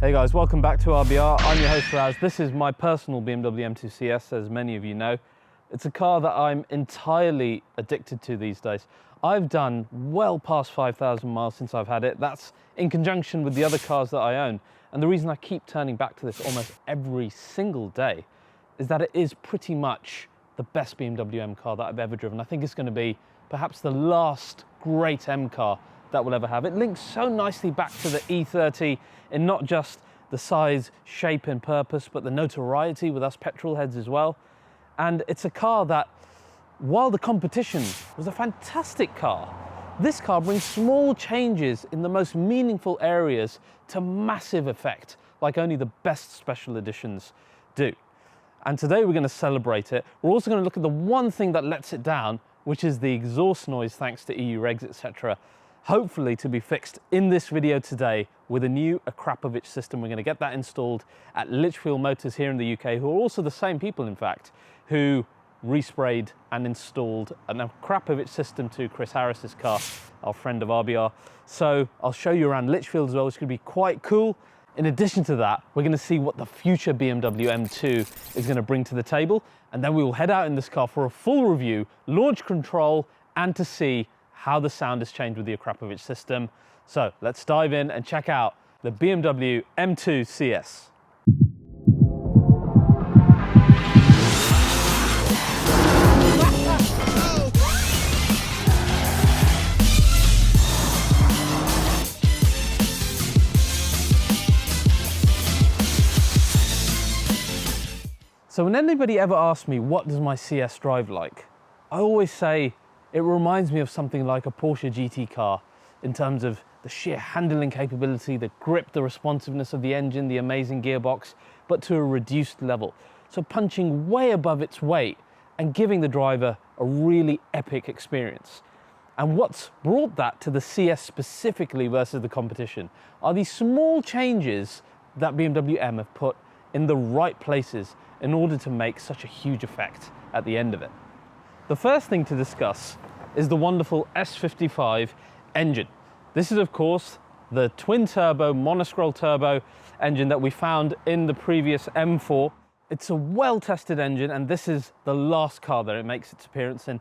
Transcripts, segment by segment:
Hey guys, welcome back to RBR. I'm your host Raz. This is my personal BMW M2 CS, as many of you know. It's a car that I'm entirely addicted to these days. I've done well past 5,000 miles since I've had it. That's in conjunction with the other cars that I own. And the reason I keep turning back to this almost every single day is that it is pretty much the best BMW M car that I've ever driven. I think it's going to be perhaps the last great M car that we'll ever have. It links so nicely back to the E30 in not just the size, shape and purpose, but the notoriety with us petrol heads as well. And it's a car that, while the competition was a fantastic car, this car brings small changes in the most meaningful areas to massive effect, like only the best special editions do. And today we're going to celebrate it. We're also going to look at the one thing that lets it down, which is the exhaust noise thanks to EU regs, etc. Hopefully to be fixed in this video today with a new Akrapovic system. We're going to get that installed at Litchfield Motors here in the UK, who are also the same people, in fact, who resprayed and installed an Akrapovic system to Chris Harris's car, our friend of RBR. So I'll show you around Litchfield as well, which could be quite cool. In addition to that, we're going to see what the future BMW M2 is going to bring to the table, and then we will head out in this car for a full review, launch control, and to see how the sound has changed with the Akrapovic system. So let's dive in and check out the BMW M2 CS. So when anybody ever asks me, what does my CS drive like? I always say, it reminds me of something like a Porsche GT car in terms of the sheer handling capability, the grip, the responsiveness of the engine, the amazing gearbox, but to a reduced level. So punching way above its weight and giving the driver a really epic experience. And what's brought that to the CS specifically versus the competition are these small changes that BMW M have put in the right places in order to make such a huge effect at the end of it. The first thing to discuss is the wonderful S55 engine. This is, of course, the twin-turbo, monoscroll turbo engine that we found in the previous M4. It's a well-tested engine, and this is the last car that it makes its appearance in.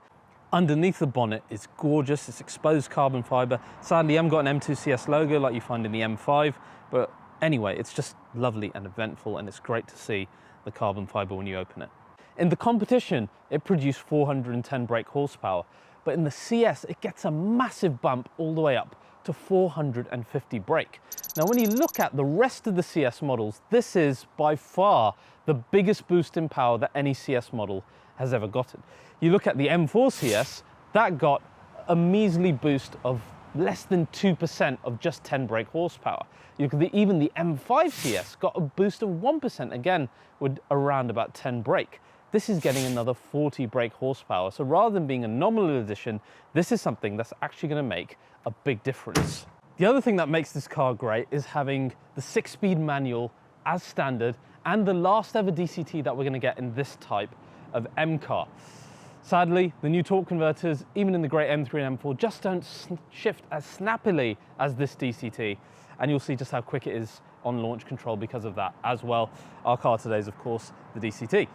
Underneath the bonnet is gorgeous. It's exposed carbon fiber. Sadly, I haven't got an M2 CS logo like you find in the M5, but anyway, it's just lovely and eventful, and it's great to see the carbon fiber when you open it. In the competition, it produced 410 brake horsepower, but in the CS, it gets a massive bump all the way up to 450 brake. Now, when you look at the rest of the CS models, this is by far the biggest boost in power that any CS model has ever gotten. You look at the M4 CS, that got a measly boost of less than 2% of just 10 brake horsepower. You look at even the M5 CS got a boost of 1%, again, with around about 10 brake. This is getting another 40 brake horsepower. So rather than being a nominal addition, this is something that's actually going to make a big difference. The other thing that makes this car great is having the 6-speed manual as standard and the last ever DCT that we're going to get in this type of M car. Sadly, the new torque converters, even in the great M3 and M4, just don't shift as snappily as this DCT. And you'll see just how quick it is on launch control because of that as well. Our car today is, of course, the DCT.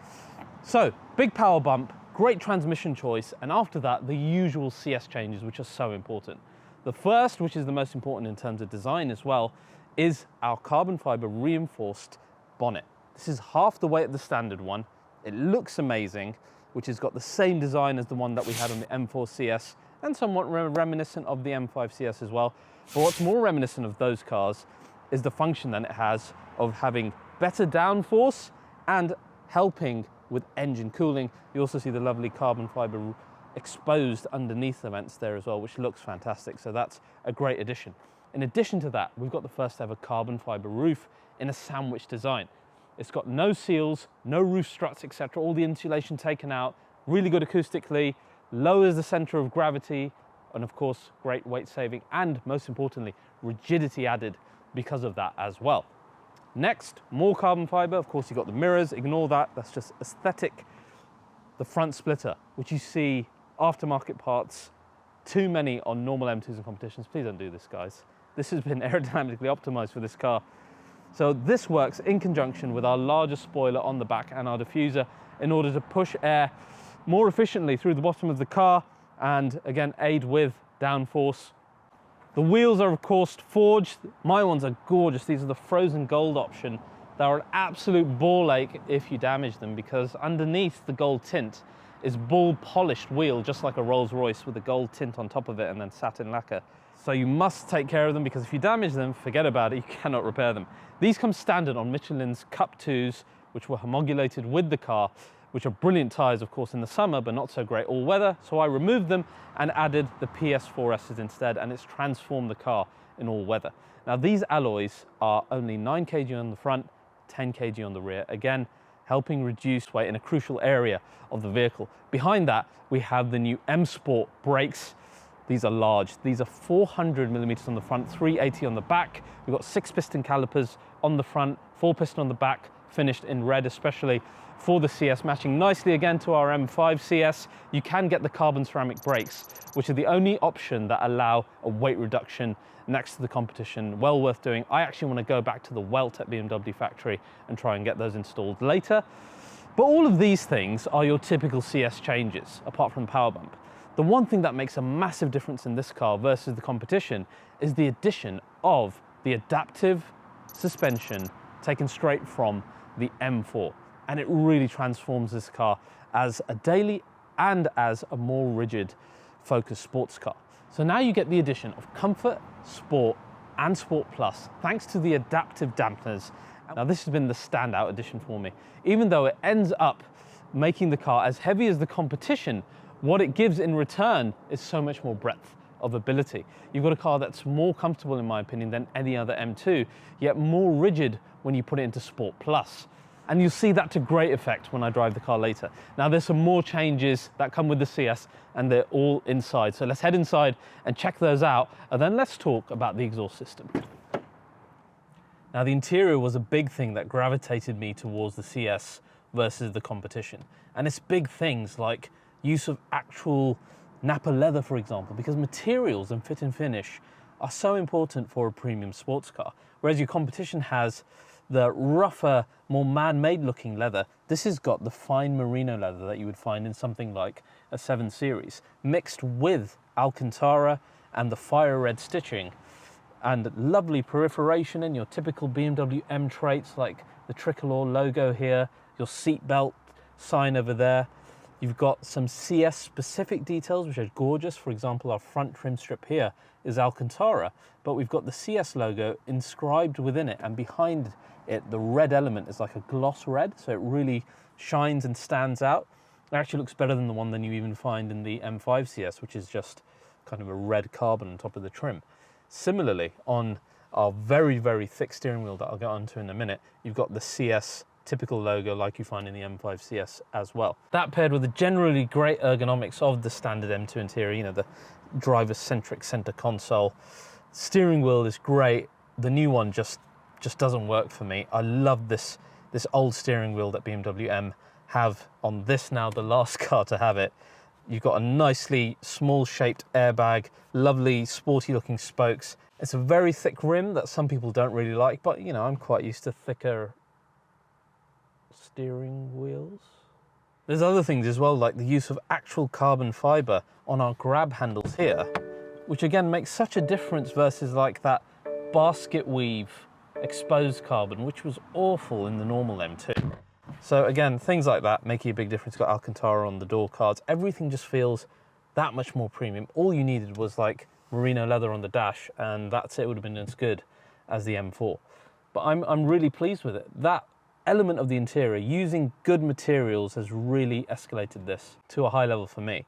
So, big power bump, great transmission choice, and after that, the usual CS changes, which are so important. The first, which is the most important in terms of design as well, is our carbon fiber reinforced bonnet. This is half the weight of the standard one. It looks amazing, which has got the same design as the one that we had on the M4 CS, and somewhat reminiscent of the M5 CS as well. But what's more reminiscent of those cars is the function that it has of having better downforce and helping with engine cooling. You also see the lovely carbon fiber exposed underneath the vents there as well, which looks fantastic. So that's a great addition. In addition to that, we've got the first ever carbon fiber roof in a sandwich design. It's got no seals, no roof struts, etc. All the insulation taken out, really good acoustically, lowers the center of gravity, and of course, great weight saving, and most importantly, rigidity added because of that as well. Next, more carbon fiber. Of course, you've got the mirrors, ignore that, that's just aesthetic. The front splitter, which you see aftermarket parts, too many on normal M2s and competitions. Please don't do this, guys. This has been aerodynamically optimized for this car. So this works in conjunction with our larger spoiler on the back and our diffuser in order to push air more efficiently through the bottom of the car and again aid with downforce. The wheels are of course forged. My ones are gorgeous. These are the frozen gold option. They're an absolute ball ache if you damage them, because underneath the gold tint is ball polished wheel, just like a Rolls Royce, with a gold tint on top of it and then satin lacquer. So you must take care of them, because if you damage them, forget about it, you cannot repair them. These come standard on Michelin's Cup 2s, which were homologated with the car, which are brilliant tyres, of course, in the summer, but not so great all weather. So I removed them and added the PS4Ss instead, and it's transformed the car in all weather. Now, these alloys are only 9 kg on the front, 10 kg on the rear, again, helping reduce weight in a crucial area of the vehicle. Behind that, we have the new M Sport brakes. These are large. These are 400 millimeters on the front, 380 on the back. We've got 6 piston calipers on the front, 4 piston on the back, finished in red, especially for the CS, matching nicely again to our M5 CS. You can get the carbon ceramic brakes, which are the only option that allow a weight reduction next to the competition. Well worth doing. I actually want to go back to the Welt at BMW factory and try and get those installed later. But all of these things are your typical CS changes, apart from the power bump. The one thing that makes a massive difference in this car versus the competition is the addition of the adaptive suspension taken straight from the M4. And it really transforms this car as a daily and as a more rigid focused sports car. So now you get the addition of comfort, sport and Sport Plus, thanks to the adaptive dampeners. Now this has been the standout addition for me. Even though it ends up making the car as heavy as the competition, what it gives in return is so much more breadth of ability. You've got a car that's more comfortable, in my opinion, than any other M2, yet more rigid when you put it into Sport Plus. And you'll see that to great effect when I drive the car later. Now there's some more changes that come with the CS, and they're all inside. So let's head inside and check those out, and then let's talk about the exhaust system. Now the interior was a big thing that gravitated me towards the CS versus the competition. And it's big things like use of actual Napa leather, for example, because materials and fit and finish are so important for a premium sports car. Whereas your competition has the rougher, more man-made looking leather, this has got the fine merino leather that you would find in something like a 7 Series, mixed with Alcantara and the fire red stitching, and lovely perforation in your typical BMW M traits like the tricolor logo here, your seatbelt sign over there. You've got some CS specific details which are gorgeous. For example, our front trim strip here is Alcantara, but we've got the CS logo inscribed within it, and behind it the red element is like a gloss red, so it really shines and stands out. It actually looks better than the one than you even find in the M5 CS, which is just kind of a red carbon on top of the trim. Similarly, on our very, very thick steering wheel that I'll get onto in a minute, you've got the CS typical logo like you find in the M5 CS as well. That paired with the generally great ergonomics of the standard M2 interior, you know, the driver-centric center console. Steering wheel is great. The new one just doesn't work for me. I love this old steering wheel that BMW M have on this, now the last car to have it. You've got a nicely small shaped airbag, lovely sporty looking spokes. It's a very thick rim that some people don't really like, but you know, I'm quite used to thicker steering wheels. There's other things as well, like the use of actual carbon fiber on our grab handles here, which again makes such a difference versus like that basket weave exposed carbon, which was awful in the normal M2. So again, things like that make a big difference. Got Alcantara on the door cards. Everything just feels that much more premium. All you needed was like merino leather on the dash, and that's it. Would have been as good as the M4. But I'm really pleased with it. That element of the interior, using good materials, has really escalated this to a high level for me.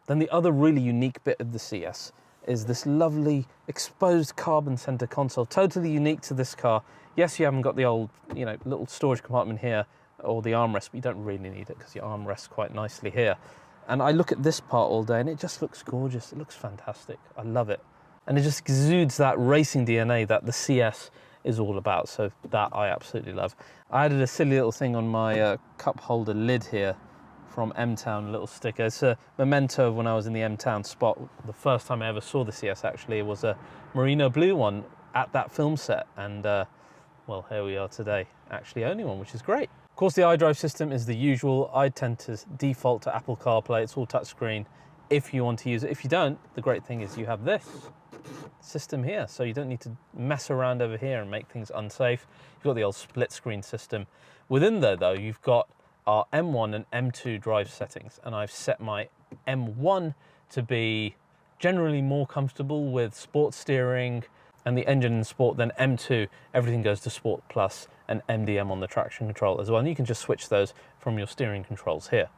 Then the other really unique bit of the CS is this lovely exposed carbon center console, totally unique to this car. Yes, you haven't got the old, you know, little storage compartment here or the armrest, but you don't really need it because your arm rests quite nicely here. And I look at this part all day and it just looks gorgeous. It looks fantastic. I love it. And it just exudes that racing DNA that the CS is all about. So that I absolutely love. I added a silly little thing on my cup holder lid here from M-Town, a little sticker. It's a memento of when I was in the M-Town spot. The first time I ever saw the CS actually was a merino blue one at that film set, and well, here we are today, actually owning one, which is great. Of course, the iDrive system is the usual. I tend to default to Apple CarPlay. It's all touchscreen if you want to use it. If you don't, the great thing is you have this system here, so you don't need to mess around over here and make things unsafe. You've got the old split screen system. Within there, though, you've got our M1 and M2 drive settings, and I've set my M1 to be generally more comfortable with sport steering and the engine in sport. Then M2, everything goes to Sport Plus and MDM on the traction control as well, and you can just switch those from your steering controls here.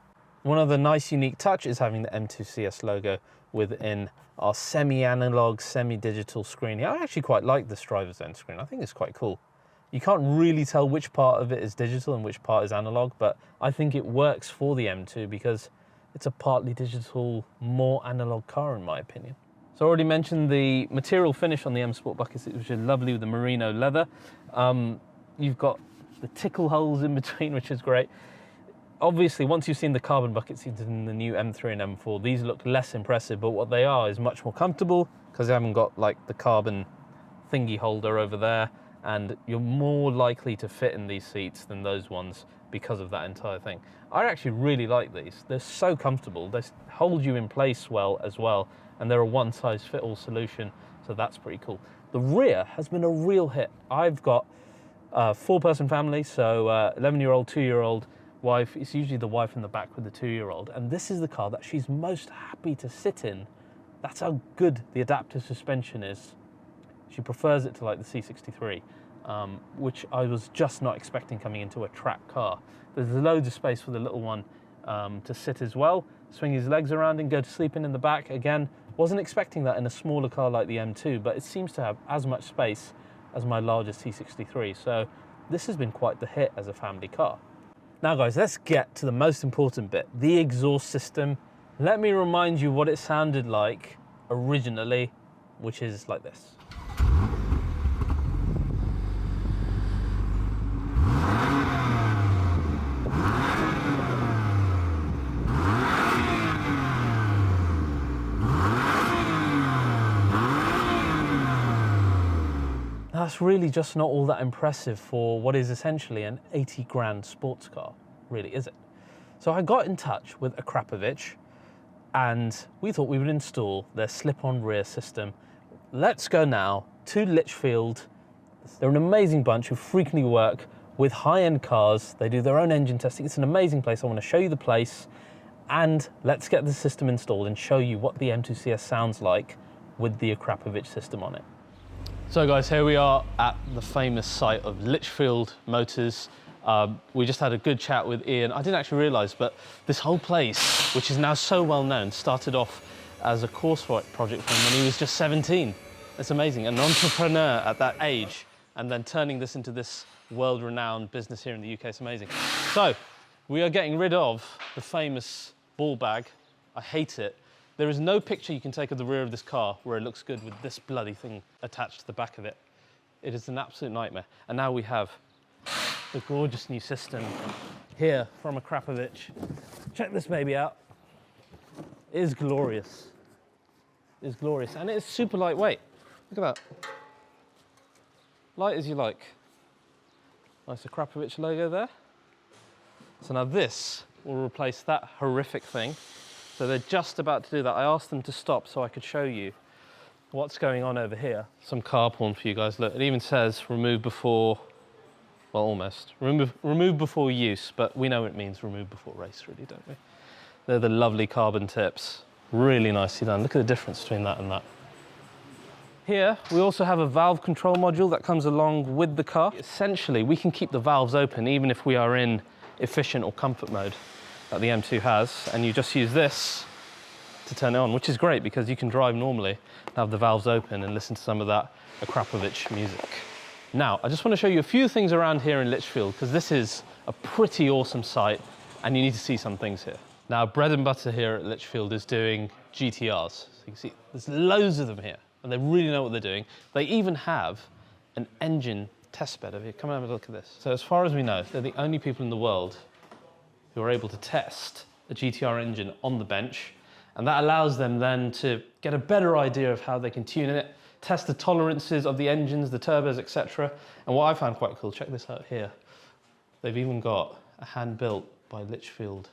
One other nice unique touch is having the M2 CS logo within our semi-analog, semi-digital screen here. I actually quite like this driver's end screen. I think it's quite cool. You can't really tell which part of it is digital and which part is analog, but I think it works for the M2 because it's a partly digital, more analog car in my opinion. So I already mentioned the material finish on the M Sport buckets, which is lovely with the merino leather. You've got the tickle holes in between, which is great. Obviously, once you've seen the carbon bucket seats in the new M3 and M4, these look less impressive, but what they are is much more comfortable because they haven't got like the carbon thingy holder over there, and you're more likely to fit in these seats than those ones because of that entire thing. I actually really like these. They're so comfortable. They hold you in place well as well, and they're a one-size-fit-all solution, so that's pretty cool. The rear has been a real hit. I've got a 4-person family, so 11-year-old, 2-year-old, wife. It's usually the wife in the back with the 2-year-old, and this is the car that she's most happy to sit in. That's how good the adaptive suspension is. She prefers it to like the C63, which I was just not expecting coming into a track car. There's loads of space for the little one to sit as well, swing his legs around and go to sleep in the back. Again, wasn't expecting that in a smaller car like the M2, but it seems to have as much space as my largest C63, so this has been quite the hit as a family car. Now guys, let's get to the most important bit, the exhaust system. Let me remind you what it sounded like originally, which is like this. That's really just not all that impressive for what is essentially an 80 grand sports car, really, is it? So I got in touch with Akrapovic and we thought we would install their slip-on rear system. Let's go now to Lichfield. They're an amazing bunch who frequently work with high-end cars. They do their own engine testing. It's an amazing place. I want to show you the place, and let's get the system installed and show you what the M2 CS sounds like with the Akrapovic system on it. So guys, here we are at the famous site of Lichfield Motors. We just had a good chat with Ian. I didn't actually realise, but this whole place, which is now so well known, started off as a coursework project for him when he was just 17. It's amazing, an entrepreneur at that age, and then turning this into this world-renowned business here in the UK. It's amazing. So we are getting rid of the famous ball bag. I hate it. There is no picture you can take of the rear of this car where it looks good with this bloody thing attached to the back of it. It is an absolute nightmare. And now we have the gorgeous new system here from Akrapovic. Check this baby out. It is glorious. It is glorious, and it is super lightweight. Look at that. Light as you like. Nice Akrapovic logo there. So now this will replace that horrific thing. So they're just about to do that. I asked them to stop so I could show you what's going on over here. Some car porn for you guys. Look, it even says remove before, well, almost. Remove before use, but we know it means remove before race, really, don't we? They're the lovely carbon tips. Really nicely done. Look at the difference between that and that. Here, we also have a valve control module that comes along with the car. Essentially, we can keep the valves open even if we are in efficient or comfort mode that the M2 has, and you just use this to turn it on, which is great because you can drive normally, have the valves open and listen to some of that Akrapovic music. Now, I just want to show you a few things around here in Lichfield because this is a pretty awesome site and you need to see some things here. Now, bread and butter here at Lichfield is doing GTRs. So you can see there's loads of them here and they really know what they're doing. They even have an engine test bed over here. Come and have a look at this. So as far as we know, they're the only people in the world who are able to test a GTR engine on the bench, and that allows them then to get a better idea of how they can tune it, test the tolerances of the engines, the turbos, etc. And what I found quite cool, check this out here. They've even got a hand-built by Litchfield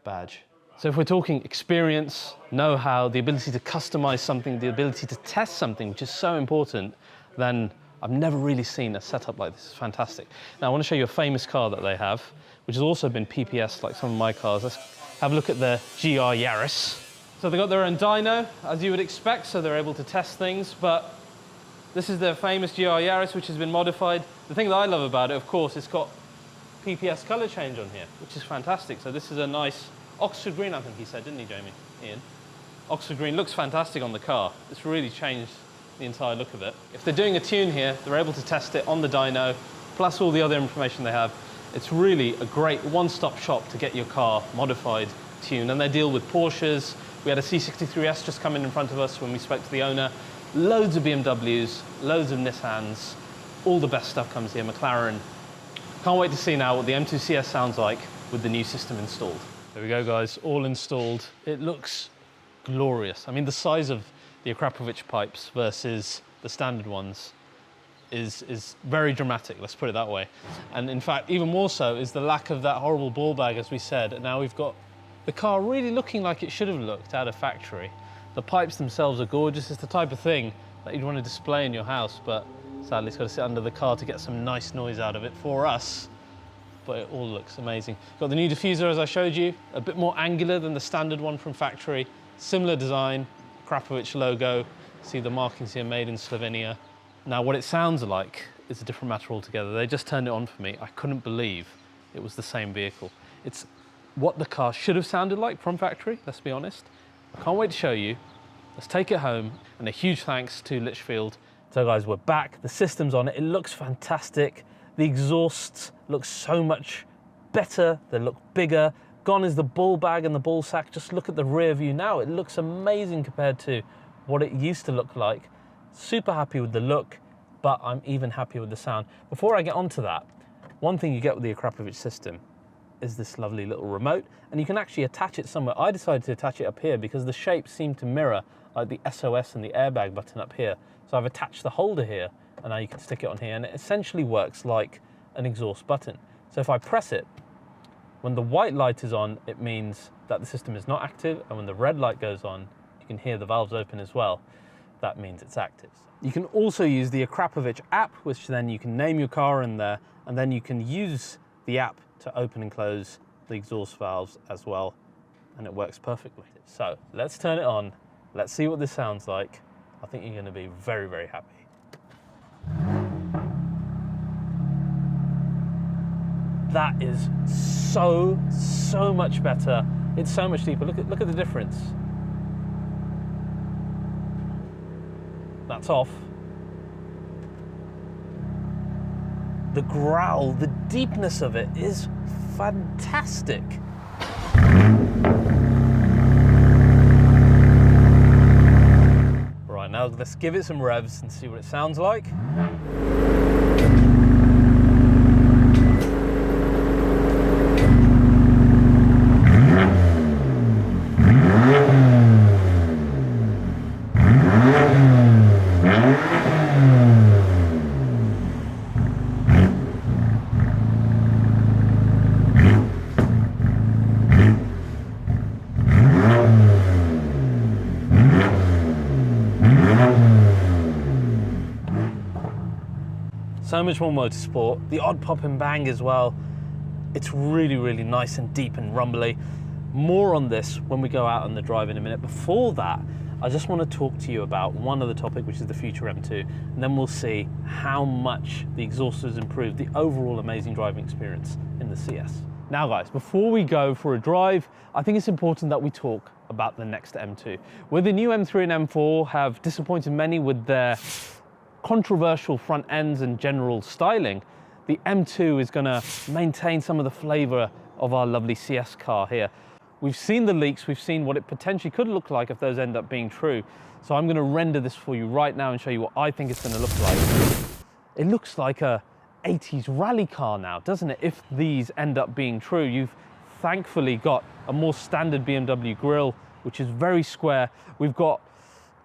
badge. So if we're talking experience, know-how, the ability to customize something, the ability to test something, which is so important, then I've never really seen a setup like this. It's fantastic. Now I want to show you a famous car that they have, which has also been PPS like some of my cars. Let's have a look at the GR Yaris. So they've got their own dyno, as you would expect, so they're able to test things, but this is their famous GR Yaris, which has been modified. The thing that I love about it, of course, it's got PPS colour change on here, which is fantastic. So this is a nice Oxford green, I think he said, didn't he, Jamie? Ian? Oxford green looks fantastic on the car. It's really changed the entire look of it. If they're doing a tune here, they're able to test it on the dyno, plus all the other information they have. It's really a great one-stop shop to get your car modified, tuned, and they deal with Porsches. We had a C63S just come in front of us when we spoke to the owner. Loads of BMWs, loads of Nissans, all the best stuff comes here, McLaren. Can't wait to see now what the M2 CS sounds like with the new system installed. There we go, guys, all installed. It looks glorious. I mean, the size of the Akrapovic pipes versus the standard ones is very dramatic, let's put it that way. And in fact, even more so is the lack of that horrible ball bag, as we said. And now we've got the car really looking like it should have looked out of factory. The pipes themselves are gorgeous. It's the type of thing that you'd want to display in your house, but sadly it's got to sit under the car to get some nice noise out of it for us. But it all looks amazing. Got the new diffuser, as I showed you, a bit more angular than the standard one from factory. Similar design, Akrapovic logo. See the markings here, made in Slovenia. Now what it sounds like is a different matter altogether. They just turned it on for me. I couldn't believe it was the same vehicle. It's what the car should have sounded like from factory, let's be honest. I can't wait to show you. Let's take it home, and a huge thanks to Litchfield. So guys, we're back. The system's on it. It looks fantastic. The exhausts look so much better. They look bigger. Gone is the ball bag and the ball sack. Just look at the rear view now. It looks amazing compared to what it used to look like. Super happy with the look, but I'm even happier with the sound. Before I get onto that, one thing you get with the Akrapovic system is this lovely little remote, and you can actually attach it somewhere. I decided to attach it up here because the shape seemed to mirror like the SOS and the airbag button up here. So I've attached the holder here, and now you can stick it on here, and it essentially works like an exhaust button. So if I press it, when the white light is on, it means that the system is not active, and when the red light goes on, you can hear the valves open as well. That means it's active. You can also use the Akrapovic app, which then you can name your car in there, and then you can use the app to open and close the exhaust valves as well, and it works perfectly. So let's turn it on. Let's see what this sounds like. I think you're going to be very, very happy. That is so much better. It's so much deeper. Look at the difference. That's off. The growl, the deepness of it is fantastic. Right, now let's give it some revs and see what it sounds like. So much more motorsport, the odd pop and bang as well. It's really, really nice and deep and rumbly. More on this when we go out on the drive in a minute. Before that, I just want to talk to you about one other topic, which is the future M2, and then we'll see how much the exhaust has improved the overall amazing driving experience in the CS. Now guys, before we go for a drive, I think it's important that we talk about the next M2. Where the new M3 and M4 have disappointed many with their controversial front ends and general styling, the M2 is going to maintain some of the flavour of our lovely CS car here. We've seen the leaks, we've seen what it potentially could look like if those end up being true. So I'm going to render this for you right now and show you what I think it's going to look like. It looks like a 80s rally car now, doesn't it? If these end up being true, you've thankfully got a more standard BMW grille, which is very square. We've got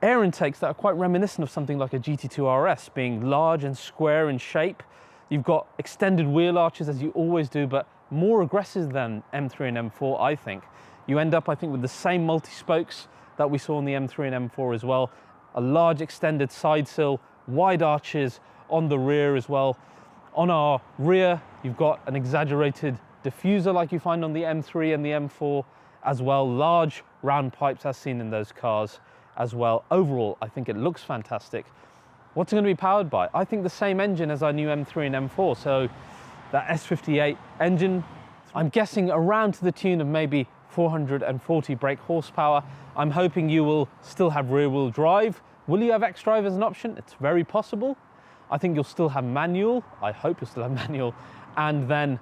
air intakes that are quite reminiscent of something like a GT2 RS, being large and square in shape. You've got extended wheel arches, as you always do, but more aggressive than M3 and M4, I think. You end up, I think, with the same multi-spokes that we saw in the M3 and M4 as well. A large extended side sill, wide arches on the rear as well. On our rear, you've got an exaggerated diffuser like you find on the M3 and the M4 as well. Large round pipes as seen in those cars as well. Overall, I think it looks fantastic. What's it going to be powered by? I think the same engine as our new M3 and M4. So that S58 engine, I'm guessing around to the tune of maybe 440 brake horsepower. I'm hoping you will still have rear wheel drive. Will you have xDrive as an option? It's very possible. I think you'll still have manual. I hope you'll still have manual. And then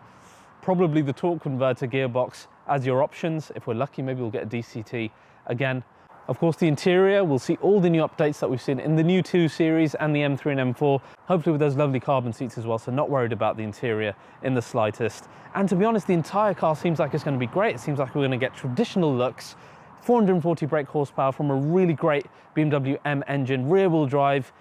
probably the torque converter gearbox as your options. If we're lucky, maybe we'll get a DCT again. Of course, the interior, we'll see all the new updates that we've seen in the new 2 Series and the M3 and M4, hopefully with those lovely carbon seats as well, so not worried about the interior in the slightest. And to be honest, the entire car seems like it's going to be great. It seems like we're going to get traditional looks, 440 brake horsepower from a really great BMW M engine, rear wheel drive,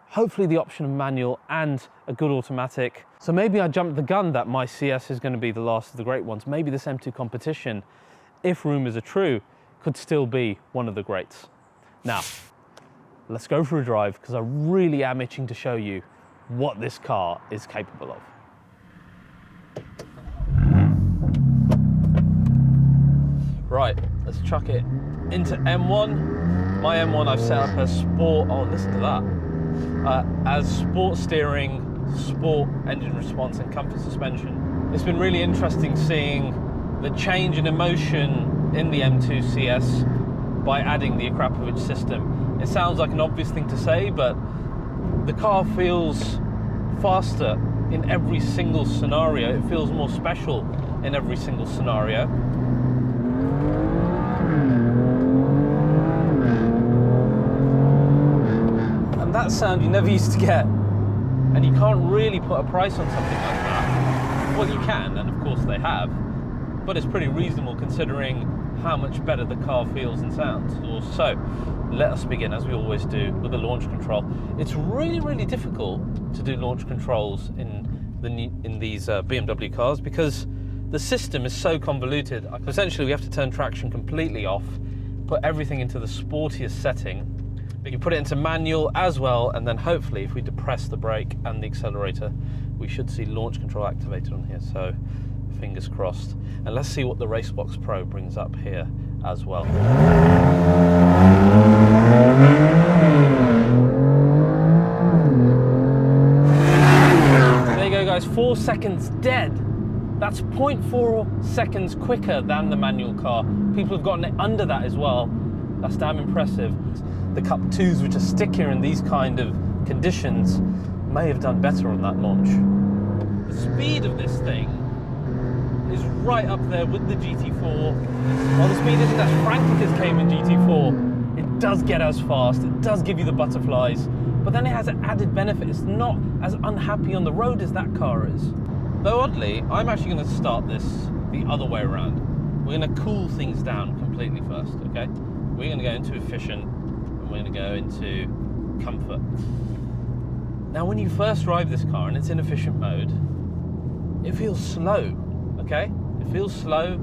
hopefully the option of manual and a good automatic. So maybe I jumped the gun that my CS is going to be the last of the great ones. Maybe this M2 competition, if rumours are true, could still be one of the greats. Now, let's go for a drive, because I really am itching to show you what this car is capable of. Right, let's chuck it into M1. My M1 I've set up as sport, oh listen to that, as sport steering, sport engine response and comfort suspension. It's been really interesting seeing the change in emotion in the M2 CS by adding the Akrapovic system. It sounds like an obvious thing to say, but the car feels faster in every single scenario. It feels more special in every single scenario. And that sound you never used to get. And you can't really put a price on something like that. Well, you can, and of course they have, but it's pretty reasonable considering how much better the car feels and sounds. So let us begin, as we always do, with the launch control. It's really, really difficult to do launch controls in these BMW cars because the system is so convoluted. Essentially, we have to turn traction completely off, put everything into the sportiest setting. You put it into manual as well, and then hopefully if we depress the brake and the accelerator, we should see launch control activated on here. So fingers crossed. And let's see what the Racebox Pro brings up here as well. There you go, guys, 4 seconds dead. That's 0.4 seconds quicker than the manual car. People have gotten it under that as well. That's damn impressive. The Cup 2s, which are stickier in these kind of conditions, may have done better on that launch. The speed of this thing is right up there with the GT4. While the speed isn't as frantic as Cayman GT4, it does get as fast, it does give you the butterflies, but then it has an added benefit. It's not as unhappy on the road as that car is. Though oddly, I'm actually going to start this the other way around. We're going to cool things down completely first, okay? We're going to go into efficient, and we're going to go into comfort. Now, when you first drive this car and it's in efficient mode, it feels slow. Okay, it feels slow,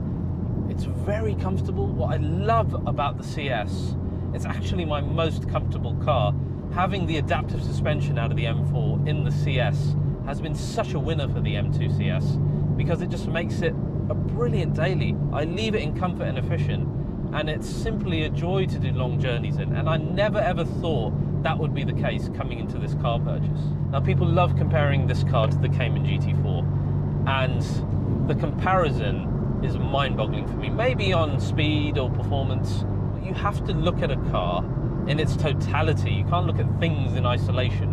it's very comfortable. What I love about the CS, it's actually my most comfortable car. Having the adaptive suspension out of the M4 in the CS has been such a winner for the M2 CS because it just makes it a brilliant daily. I leave it in comfort and efficient, and it's simply a joy to do long journeys in, and I never ever thought that would be the case coming into this car purchase. Now, people love comparing this car to the Cayman GT4, and the comparison is mind-boggling for me. Maybe on speed or performance, but you have to look at a car in its totality. You can't look at things in isolation.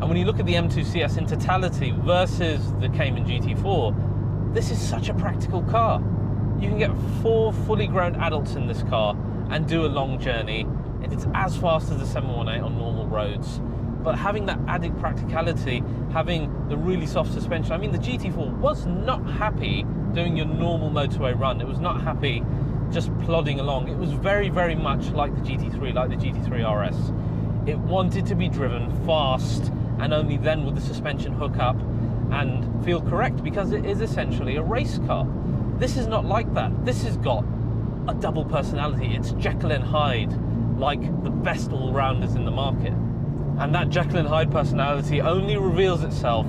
And when you look at the M2 CS in totality versus the Cayman GT4, this is such a practical car. You can get 4 fully grown adults in this car and do a long journey. It's as fast as the 718 on normal roads. But having that added practicality, having the really soft suspension. I mean, the GT4 was not happy doing your normal motorway run. It was not happy just plodding along. It was very, very much like the GT3, like the GT3 RS. It wanted to be driven fast, and only then would the suspension hook up and feel correct, because it is essentially a race car. This is not like that. This has got a double personality. It's Jekyll and Hyde, like the best all-rounders in the market. And that Jekyll and Hyde personality only reveals itself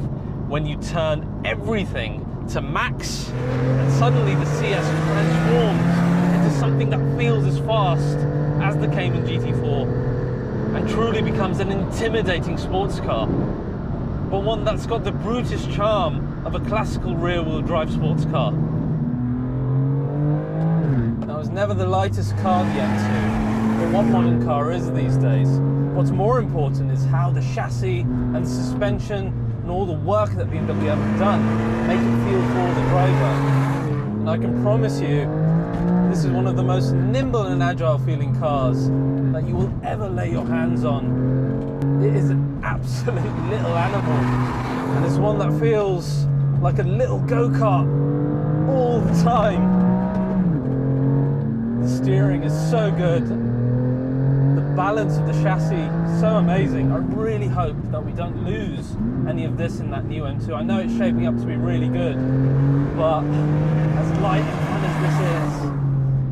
when you turn everything to max, and suddenly the CS transforms into something that feels as fast as the Cayman GT4 and truly becomes an intimidating sports car, but one that's got the brutish charm of a classical rear-wheel drive sports car. Now, it was never the lightest car, the M2, but what modern car is these days. What's more important is how the chassis and the suspension and all the work that BMW have done make it feel for the driver. And I can promise you, this is one of the most nimble and agile feeling cars that you will ever lay your hands on. It is an absolute little animal, and it's one that feels like a little go-kart all the time. The steering is so good. The balance of the chassis, so amazing. I really hope that we don't lose any of this in that new M2. I know it's shaping up to be really good, but as light and fun as this is,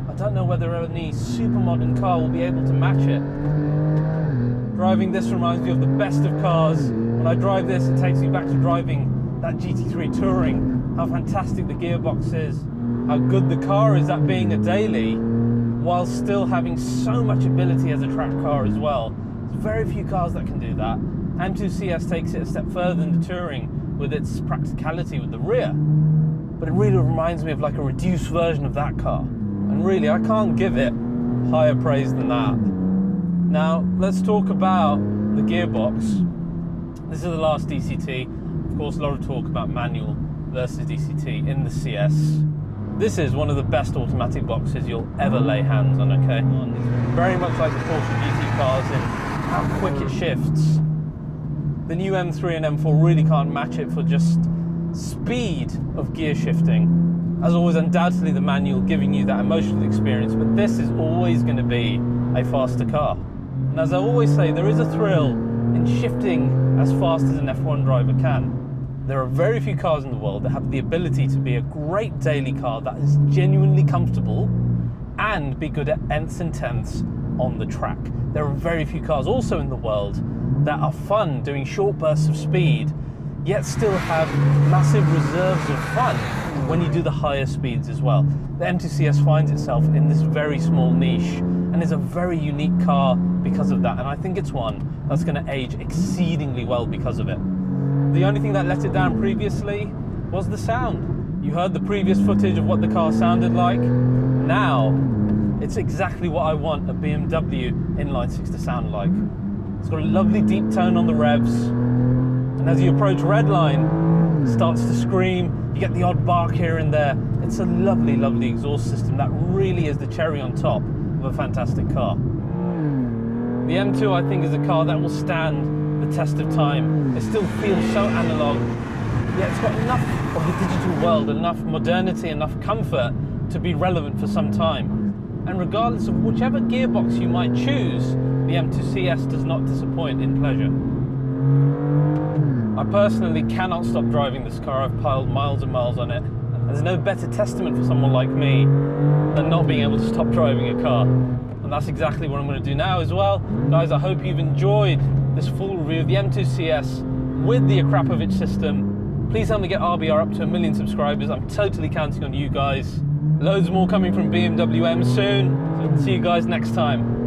I don't know whether any super modern car will be able to match it. Driving this reminds me of the best of cars. When I drive this, it takes me back to driving that GT3 Touring, how fantastic the gearbox is, how good the car is at being a daily, while still having so much ability as a track car as well. There's very few cars that can do that. M2 CS takes it a step further than the Touring with its practicality with the rear. But it really reminds me of like a reduced version of that car. And really, I can't give it higher praise than that. Now, let's talk about the gearbox. This is the last DCT. Of course, a lot of talk about manual versus DCT in the CS. This is one of the best automatic boxes you'll ever lay hands on, okay? It's very much like the Porsche GT cars in how quick it shifts. The new M3 and M4 really can't match it for just speed of gear shifting. As always, undoubtedly the manual giving you that emotional experience, but this is always going to be a faster car. And as I always say, there is a thrill in shifting as fast as an F1 driver can. There are very few cars in the world that have the ability to be a great daily car that is genuinely comfortable and be good at nths and tenths on the track. There are very few cars also in the world that are fun doing short bursts of speed, yet still have massive reserves of fun when you do the higher speeds as well. The M2 CS finds itself in this very small niche and is a very unique car because of that, and I think it's one that's going to age exceedingly well because of it. The only thing that let it down previously was the sound. You heard the previous footage of what the car sounded like. Now, it's exactly what I want a BMW inline six to sound like. It's got a lovely deep tone on the revs, and as you approach redline, it starts to scream. You get the odd bark here and there. It's a lovely, lovely exhaust system that really is the cherry on top of a fantastic car. The M2, I think, is a car that will stand the test of time. It still feels so analog, yet it's got enough of the digital world, enough modernity, enough comfort to be relevant for some time. And regardless of whichever gearbox you might choose, the M2 CS does not disappoint in pleasure. I personally cannot stop driving this car. I've piled miles and miles on it. And there's no better testament for someone like me than not being able to stop driving a car. And that's exactly what I'm going to do now as well. Guys, I hope you've enjoyed this full review of the M2 CS with the Akrapovic system. Please help me get RBR up to 1 million subscribers. I'm totally counting on you guys. Loads more coming from BMW M soon. See you guys next time.